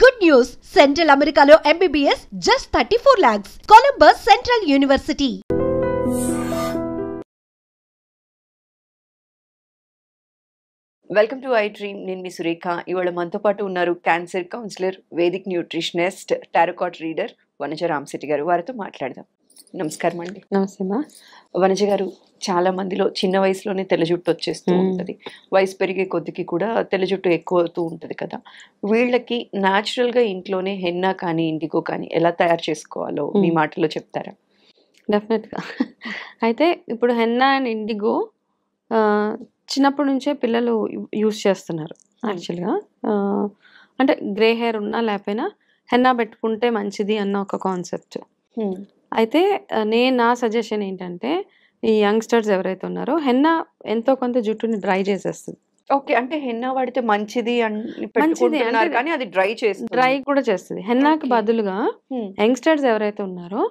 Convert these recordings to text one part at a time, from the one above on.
Good news! Central Americano MBBS just 34 lakhs. Columbus Central University. Welcome to I dream. నేను మీ సురేఖ. ఇవాళ మనతో పాటు ఉన్నారు cancer counsellor, Vedic nutritionist, tarot card reader Vanaja Ramasetty గారు. వారితో మాట్లాడదాం. నమస్కారం అండి. నమస్తే మా. వనజ గారు, చాలా మందిలో చిన్న వయసులోనే తెల్ల జుట్టు వచ్చేస్తూ ఉంటుంది. వయసు పెరిగే కొద్దికి కూడా తెల్ల జుట్టు ఎక్కువ అవుతూ ఉంటుంది కదా. వీళ్ళకి న్యాచురల్గా ఇంట్లోనే హెన్నా కానీ ఇండిగో కానీ ఎలా తయారు చేసుకోవాలో మీ మాటలో చెప్తారా? డెఫినెట్గా. అయితే ఇప్పుడు హెన్నా అండ్ ఇండిగో చిన్నప్పటి నుంచే పిల్లలు యూస్ చేస్తున్నారు యాక్చువల్గా. అంటే గ్రే హెయిర్ ఉన్నా లేకపోయినా హెన్నా పెట్టుకుంటే మంచిది అన్న ఒక కాన్సెప్ట్. అయితే నా సజెషన్ ఏంటంటే, ఈ యంగ్స్టర్స్ ఎవరైతే ఉన్నారో హెన్నా ఎంతో కొంత జుట్టుని డ్రై చేసేస్తుంది. ఓకే, అంటే హెన్నా వాడితే మంచిది అని పెట్టుకుంటున్నారు కానీ అది డ్రై కూడా చేస్తుంది. హెన్నాకి బదులుగా యంగ్స్టర్స్ ఎవరైతే ఉన్నారో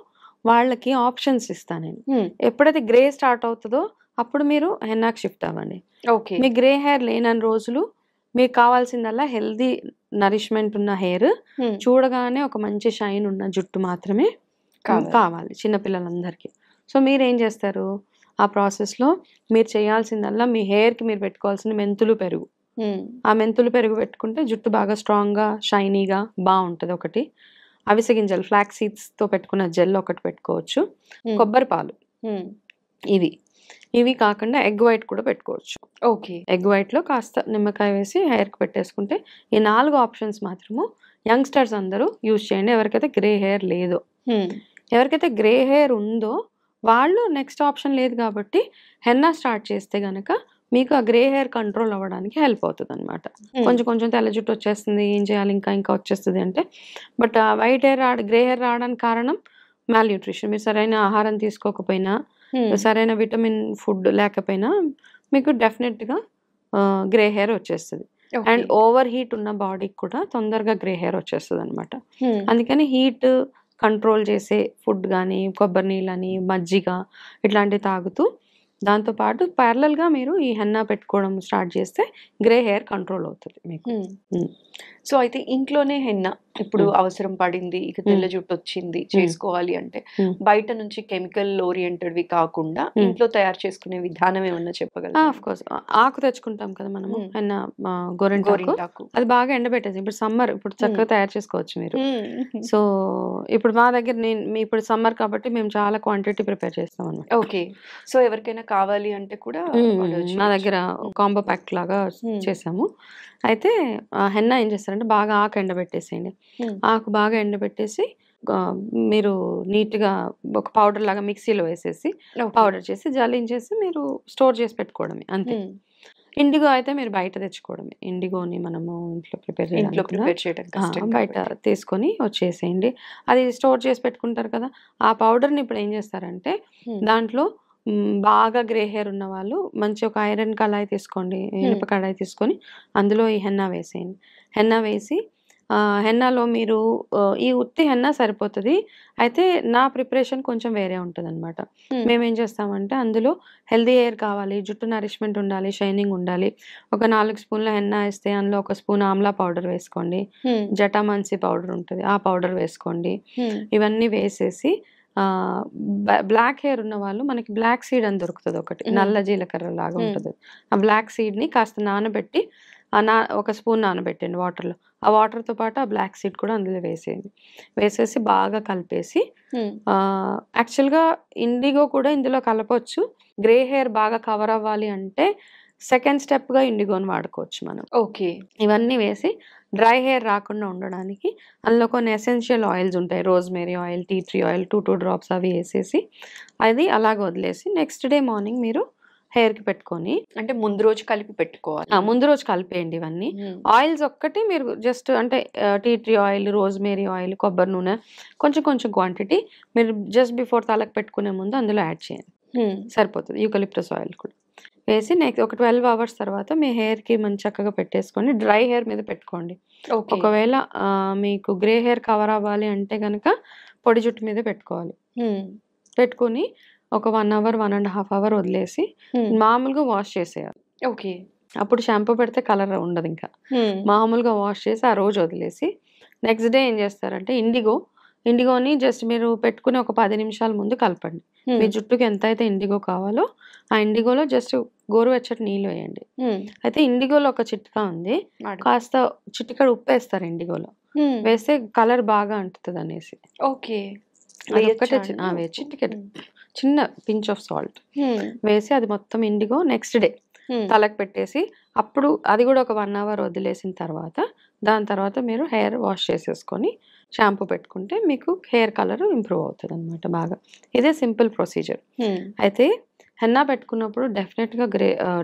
వాళ్ళకి ఆప్షన్స్ ఇస్తాను నేను. ఎప్పుడైతే గ్రే స్టార్ట్ అవుతుందో అప్పుడు మీరు హెన్నాకి షిఫ్ట్ అవ్వండి. ఓకే, మీ గ్రే హెయిర్ లేనన్ని రోజులు మీకు కావాల్సిందల్లా హెల్దీ నరిష్మెంట్ ఉన్న హెయిర్, చూడగానే ఒక మంచి షైన్ ఉన్న జుట్టు మాత్రమే కావాలి చిన్నపిల్లలందరికీ. సో మీరు ఏం చేస్తారు, ఆ ప్రాసెస్లో మీరు చేయాల్సిందల్లా మీ హెయిర్కి మీరు పెట్టుకోవాల్సిన మెంతులు పెరుగు. ఆ మెంతులు పెరుగు పెట్టుకుంటే జుట్టు బాగా స్ట్రాంగ్గా షైనీగా బాగుంటుంది. ఒకటి అవిసె గింజలు, ఫ్లాక్ సీడ్స్తో పెట్టుకున్న జెల్ ఒకటి పెట్టుకోవచ్చు. కొబ్బరి పాలు, ఇవి కాకుండా ఎగ్ వైట్ కూడా పెట్టుకోవచ్చు. ఓకే, ఎగ్ వైట్లో కాస్త నిమ్మకాయ వేసి హెయిర్కి పెట్టేసుకుంటే ఈ 4 ఆప్షన్స్ మాత్రము యంగ్స్టర్స్ అందరూ యూజ్ చేయండి. ఎవరికైతే గ్రే హెయిర్ లేదో, ఎవరికైతే గ్రే హెయిర్ ఉందో వాళ్ళు నెక్స్ట్ ఆప్షన్ లేదు కాబట్టి హెన్నా స్టార్ట్ చేస్తే గనక మీకు ఆ గ్రే హెయిర్ కంట్రోల్ అవ్వడానికి హెల్ప్ అవుతుంది అనమాట. కొంచెం తెల్ల జుట్టు వచ్చేస్తుంది, ఏం చేయాలి, ఇంకా వచ్చేస్తుంది అంటే. బట్ ఆ వైట్ హెయిర్ గ్రే హెయిర్ రావడానికి కారణం మాల్ న్యూట్రిషన్. మీరు సరైన ఆహారం తీసుకోకపోయినా, సరైన విటమిన్ ఫుడ్ లేకపోయినా మీకు డెఫినెట్గా గ్రే హెయిర్ వచ్చేస్తుంది. అండ్ ఓవర్ హీట్ ఉన్న బాడీకి కూడా తొందరగా గ్రే హెయిర్ వచ్చేస్తుంది అనమాట. అందుకని హీట్ కంట్రోల్ చేసే ఫుడ్ కానీ, కొబ్బరి నీళ్ళని, మజ్జిగ ఇట్లాంటివి తాగుతూ దాంతోపాటు ప్యారలల్గా మీరు ఈ హెన్నా పెట్టుకోవడం స్టార్ట్ చేస్తే గ్రే హెయిర్ కంట్రోల్ అవుతుంది మీకు. సో అయితే ఇంట్లోనే హెన్నా ఇప్పుడు అవసరం పడింది, ఇక తెల్ల జుట్టు వచ్చింది, చేసుకోవాలి అంటే బయట నుంచి కెమికల్ ఓరియంటెడ్వి కాకుండా ఇంట్లో తయారు చేసుకునే విధానం ఏమన్నా చెప్పగలరా? ఆఫ్ కోర్స్, ఆకు తెచ్చుకుంటాం కదా మనము, హెన్నా గోరింటాకు. అది బాగా ఎండబెట్టేసి ఇప్పుడు సమ్మర్, ఇప్పుడు చక్కగా తయారు చేసుకోవచ్చు మీరు. సో ఇప్పుడు మా దగ్గర ఇప్పుడు సమ్మర్ కాబట్టి మేము చాలా క్వాంటిటీ ప్రిపేర్ చేస్తాం అన్నమాట. ఓకే, సో ఎవరికైనా కావాలి అంటే కూడా మా దగ్గర కాంబో ప్యాక్ లాగా చేసాము. అయితే హెన్నా ఏం చేస్తారంటే బాగా ఆకు ఎండబెట్టేసేయండి. ఆకు బాగా ఎండబెట్టేసి మీరు నీట్గా ఒక పౌడర్ లాగా మిక్సీలో వేసేసి పౌడర్ చేసి జల్లించేసి మీరు స్టోర్ చేసి పెట్టుకోవడమే అంతే. ఇండిగో అయితే మీరు బయట తెచ్చుకోవడమే. ఇండిగోని మనము ఇంట్లో ప్రిపేర్ చేయడం బయట తీసుకొని వచ్చేసేయండి. అది స్టోర్ చేసి పెట్టుకుంటారు కదా, ఆ పౌడర్ని ఇప్పుడు ఏం చేస్తారంటే దాంట్లో బాగా గ్రే హెయిర్ ఉన్న వాళ్ళు మంచి ఒక ఐరన్ కళాయి తీసుకోండి, ఇనుప కళాయి తీసుకొని అందులో ఈ హెన్నా వేసేయండి. హెన్నా వేసి హెన్నాలో మీరు ఈ ఉత్తి హెన్నా సరిపోతుంది. అయితే నా ప్రిపరేషన్ కొంచెం వేరే ఉంటుంది అనమాట. మేమేం చేస్తామంటే అందులో హెల్దీ హెయిర్ కావాలి, జుట్టు నరిష్మెంట్ ఉండాలి, షైనింగ్ ఉండాలి. ఒక 4 స్పూన్ల హెన్నా వేస్తే అందులో 1 స్పూన్ ఆమ్లా పౌడర్ వేసుకోండి, జటామాన్సి పౌడర్ ఉంటుంది ఆ పౌడర్ వేసుకోండి. ఇవన్నీ వేసేసి బ్లాక్ హెయిర్ ఉన్న వాళ్ళు మనకి బ్లాక్ సీడ్ అని దొరుకుతుంది ఒకటి, నల్ల జీలకర్ర లాగా ఉంటుంది. ఆ బ్లాక్ సీడ్ని కాస్త నానబెట్టి 1 స్పూన్ నానబెట్టండి వాటర్లో. ఆ వాటర్తో పాటు ఆ బ్లాక్ సీడ్ కూడా అందులో వేసేయండి. వేసేసి బాగా కలిపేసి యాక్చువల్గా ఇండిగో కూడా ఇందులో కలపొచ్చు. గ్రే హెయిర్ బాగా కవర్ అవ్వాలి అంటే సెకండ్ స్టెప్గా ఇండిగోని వాడుకోవచ్చు మనం. ఓకే, ఇవన్నీ వేసి డ్రై హెయిర్ రాకుండా ఉండడానికి అందులో కొన్ని ఎసెన్షియల్ ఆయిల్స్ ఉంటాయి, rosemary oil, tea tree oil, 2 drops అవి వేసేసి అది అలాగ వదిలేసి నెక్స్ట్ డే మార్నింగ్ మీరు హెయిర్కి పెట్టుకొని, అంటే ముందు రోజు కలిపి పెట్టుకోవాలి. ముందు రోజు కలిపేయండి ఇవన్నీ. ఆయిల్స్ ఒక్కటి మీరు జస్ట్ అంటే tea tree oil, rosemary oil, కొబ్బరి నూనె కొంచెం క్వాంటిటీ మీరు జస్ట్ బిఫోర్ తలకు పెట్టుకునే ముందు అందులో యాడ్ చేయండి, సరిపోతుంది. యూకలిప్టస్ ఆయిల్ కూడా వేసి నెక్స్ట్ ఒక 12 అవర్స్ తర్వాత మీ హెయిర్కి మంచి చక్కగా పెట్టేసుకొని డ్రై హెయిర్ మీద పెట్టుకోండి. ఒకవేళ మీకు గ్రే హెయిర్ కవర్ అవ్వాలి అంటే కనుక పొడి జుట్టు మీద పెట్టుకోవాలి. పెట్టుకొని ఒక 1 అవర్ 1.5 అవర్ వదిలేసి మామూలుగా వాష్ చేసేయాలి. ఓకే, అప్పుడు షాంపూ పెడితే కలర్ ఉండదు. ఇంకా మామూలుగా వాష్ చేసి ఆ రోజు వదిలేసి నెక్స్ట్ డే ఏం చేస్తారంటే ఇండిగోని జస్ట్ మీరు పెట్టుకుని ఒక 10 నిమిషాల ముందు కలపండి. మీ జుట్టుకి ఎంత అయితే ఇండిగో కావాలో ఆ ఇండిగోలో జస్ట్ గోరువెచ్చటి నీళ్ళు వేయండి. అయితే ఇండిగోలో ఒక చిట్కా ఉంది, కాస్త చిటికెడు ఉప్పు వేస్తారు ఇండిగోలో, వేస్తే కలర్ బాగా అంటుతుంది అనేసి. ఓకే, అదొక్కటే చిటికెడు చిన్న పించ్ ఆఫ్ సాల్ట్ వేసి అది మొత్తం ఇండిగో నెక్స్ట్ డే తలకు పెట్టేసి అప్పుడు అది కూడా ఒక 1 అవర్ వదిలేసిన తర్వాత దాని తర్వాత మీరు హెయిర్ వాష్ చేసేసుకొని షాంపూ పెట్టుకుంటే మీకు హెయిర్ కలర్ ఇంప్రూవ్ అవుతుంది అనమాట బాగా. ఇదే సింపుల్ ప్రొసీజర్. అయితే హెన్నా పెట్టుకున్నప్పుడు డెఫినెట్గా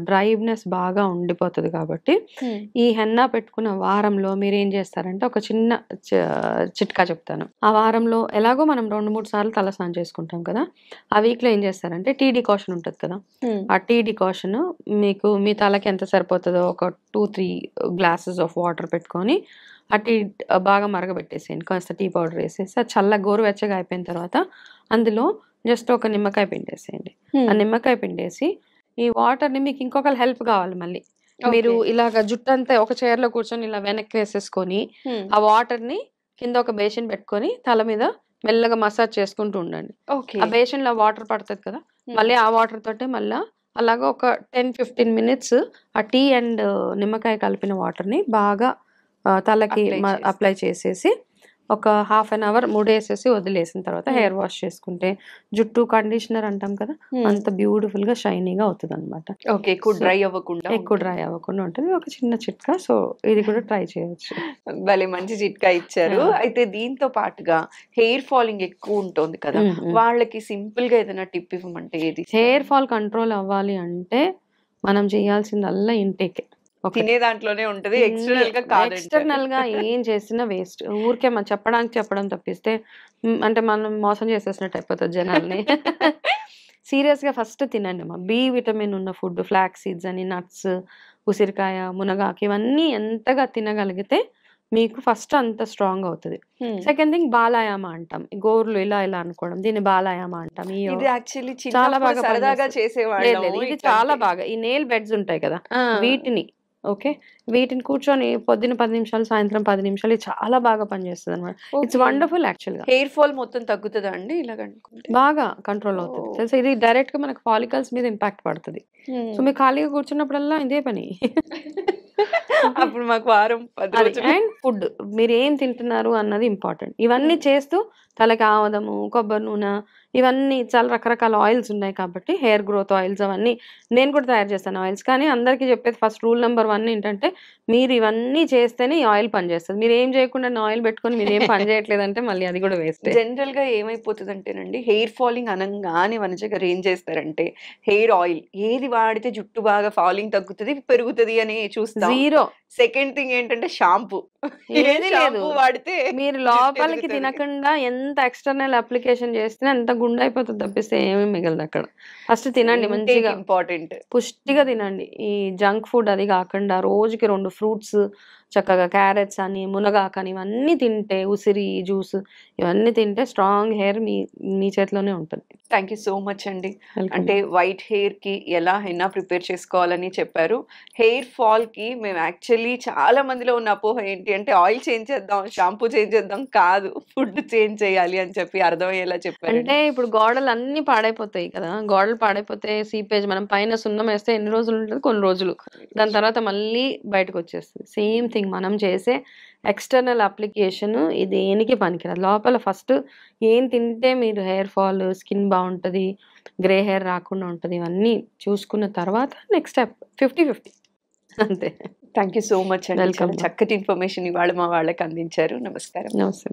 డ్రైనెస్ బాగా ఉండిపోతుంది కాబట్టి ఈ హెన్నా పెట్టుకున్న వారంలో మీరు ఏం చేస్తారంటే ఒక చిన్న చిట్కా చెప్తాను. ఆ వారంలో ఎలాగో మనం 2-3 సార్లు తల స్నానం చేసుకుంటాం కదా, ఆ వీక్లో ఏం చేస్తారంటే టీ డికాషన్ ఉంటుంది కదా, ఆ టీ డికాషన్ మీకు మీ తలకి ఎంత సరిపోతుందో ఒక 2-3 గ్లాసెస్ ఆఫ్ వాటర్ పెట్టుకొని ఆ టీ బాగా మరగబెట్టేసేయండి, కాస్త టీ పౌడర్ వేసేసి అది చల్ల గోరువెచ్చగా అయిపోయిన తర్వాత అందులో జస్ట్ ఒక నిమ్మకాయ పిండేసేయండి. ఆ నిమ్మకాయ పిండేసి ఈ వాటర్ని మీకు ఇంకొకరు హెల్ప్ కావాలి మళ్ళీ, మీరు ఇలాగ జుట్టు అంతా ఒక చైర్లో కూర్చొని ఇలా వెనక్కి వేసేసుకొని ఆ వాటర్ని కింద ఒక బేసిన్ పెట్టుకొని తల మీద మెల్లగా మసాజ్ చేసుకుంటూ ఉండండి. ఆ బేసిన్లో వాటర్ పడుతుంది కదా, మళ్ళీ ఆ వాటర్ తోటే మళ్ళీ అలాగా ఒక 10-15 మినిట్స్ ఆ టీ అండ్ నిమ్మకాయ కలిపిన వాటర్ని బాగా తలకి అప్లై చేసేసి ఒక 1/2 అవర్ ముడేసేసి వదిలేసిన తర్వాత హెయిర్ వాష్ చేసుకుంటే జుట్టు కండిషనర్ అంటాం కదా, అంత బ్యూటిఫుల్ గా షైనీగా అవుతుంది అనమాట. ఎక్కువ డ్రై అవ్వకుండా ఉంటుంది. ఒక చిన్న చిట్కా, సో ఇది కూడా ట్రై చేయొచ్చు. భలే మంచి చిట్కా ఇచ్చారు. అయితే దీంతో పాటుగా హెయిర్ ఫాలింగ్ ఎక్కువ ఉంటుంది కదా, వాళ్ళకి సింపుల్ గా ఏదైనా టిప్ ఇవ్వమంటే ఏది? హెయిర్ ఫాల్ కంట్రోల్ అవ్వాలి అంటే మనం చేయాల్సిందల్లా ఇంటేకే. తినే దాంట్లోనే ఉంటది, ఎక్స్టర్నల్ గా ఏం చేసినా వేస్ట్. ఊరికే మనం చెప్పడం తప్పిస్తే అంటే మనం మోసం చేసేసినట్టు అయిపోతుంది జనాల్ని. సీరియస్ గా ఫస్ట్ తినండి అమ్మా, బి విటమిన్ ఉన్న ఫుడ్, ఫ్లాక్స్ సీడ్స్ అని, నట్స్, ఉసిరికాయ, మునగాకు, ఇవన్నీ ఎంతగా తినగలిగితే మీకు ఫస్ట్ అంత స్ట్రాంగ్ అవుతుంది. సెకండ్ థింగ్ బాలాయామ అంటాం, గోర్లు ఇలా అనుకోవడం, దీన్ని బాలాయామ అంటాం. చాలా బాగా ఇది చాలా బాగా ఈ నెయిల్ బెడ్స్ ఉంటాయి కదా, వీటిని కూర్చొని పొద్దున్న 10 నిమిషాలు, సాయంత్రం 10 నిమిషాలు చాలా బాగా పనిచేస్తుంది అనమాట. It's wonderful. యాక్చువల్ గా హెయిర్ ఫాల్ మొత్తం తగ్గుతుందా అండి ఇలా? బాగా కంట్రోల్ అవుతుంది తెలుసా. ఇది డైరెక్ట్ గా మనకు ఫాలికల్స్ మీద ఇంపాక్ట్ పడుతుంది. సో మీరు ఖాళీగా కూర్చున్నప్పుడల్లా ఇదే పని. అప్పుడు మాకు వారం 10 రోజులు. అండ్ ఫుడ్ మీరు ఏం తింటున్నారు అన్నది ఇంపార్టెంట్. ఇవన్నీ చేస్తూ తలకి ఆవదము, కొబ్బరి నూనె, ఇవన్నీ చాలా రకరకాల ఆయిల్స్ ఉన్నాయి కాబట్టి హెయిర్ గ్రోత్ ఆయిల్స్ అవన్నీ నేను కూడా తయారు చేస్తాను ఆయిల్స్. కానీ అందరికీ చెప్పేది ఫస్ట్ రూల్ నెంబర్ 1 ఏంటంటే మీరు ఇవన్నీ చేస్తేనే ఈ ఆయిల్ పనిచేస్తుంది. మీరు ఏం చేయకుండా ఆయిల్ పెట్టుకొని మీరు ఏం పని చేయట్లేదంటే మళ్ళీ అది కూడా వేస్ట్. జనరల్ గా ఏమైపోతుంది అంటేనండి, హెయిర్ ఫాలింగ్ అనగానే వనజ గారు ఏం చేస్తారంటే హెయిర్ ఆయిల్ ఏది వాడితే జుట్టు బాగా ఫాలింగ్ తగ్గుతుంది, పెరుగుతుంది అని చూస్తాం. జీరో. సెకండ్ థింగ్ ఏంటంటే షాంపూ. ఏది లేదు, వాడితే మీరు లోపలికి తినకుండా ఎంత ఎక్స్టర్నల్ అప్లికేషన్ చేస్తే అంత గుండె అయిపోతుంది తప్పిస్తే ఏమీ మిగలదు అక్కడ. ఫస్ట్ తినండి మంచిగా, ఇంపార్టెంట్, పుష్టిగా తినండి. ఈ జంక్ ఫుడ్ అది కాకుండా రోజుకి 2 ఫ్రూట్స్ చక్కగా, క్యారెట్స్ అని, మునగాకు అని, ఇవన్నీ తింటే, ఉసిరి జ్యూస్ ఇవన్నీ తింటే స్ట్రాంగ్ హెయిర్ మీ చేతిలోనే ఉంటుంది. థ్యాంక్ యూ సో మచ్ అండి. అంటే వైట్ హెయిర్ కి ఎలా హెన్నా ప్రిపేర్ చేసుకోవాలని చెప్పారు. హెయిర్ ఫాల్ కి మేము యాక్చువల్లీ చాలా మందిలో ఉన్న అపోహ ఏంటి అంటే ఆయిల్ చేంజ్ చేద్దాం, షాంపూ చేంజ్ చేద్దాం కాదు, ఫుడ్ చేంజ్ చేయాలి అని చెప్పి అర్థమయ్యేలా చెప్పారు. అంటే ఇప్పుడు గోడలు అన్ని పాడైపోతాయి కదా, గోడలు పాడైపోతే సీపేజ్ మనం పైన సున్నం వేస్తే ఎన్ని రోజులు ఉంటుంది? కొన్ని రోజులు. దాని తర్వాత మళ్ళీ బయటకు వచ్చేస్తుంది. సేమ్ థింగ్ మనం చేసే ఎక్స్టర్నల్ అప్లికేషన్ ఇది దేనికి పనికిరాదు. లోపల ఫస్ట్ ఏం తింటే మీరు హెయిర్ ఫాల్, స్కిన్ బాగుంటుంది, గ్రే హెయిర్ రాకుండా ఉంటుంది, ఇవన్నీ చూసుకున్న తర్వాత నెక్స్ట్ స్టెప్ 50-50 అంతే. థ్యాంక్ యూ సో మచ్ అండి, చాలా చక్కటి ఇన్ఫర్మేషన్ ఇవాళ మా వాళ్ళకి అందించారు. నమస్కారం. నమస్తే.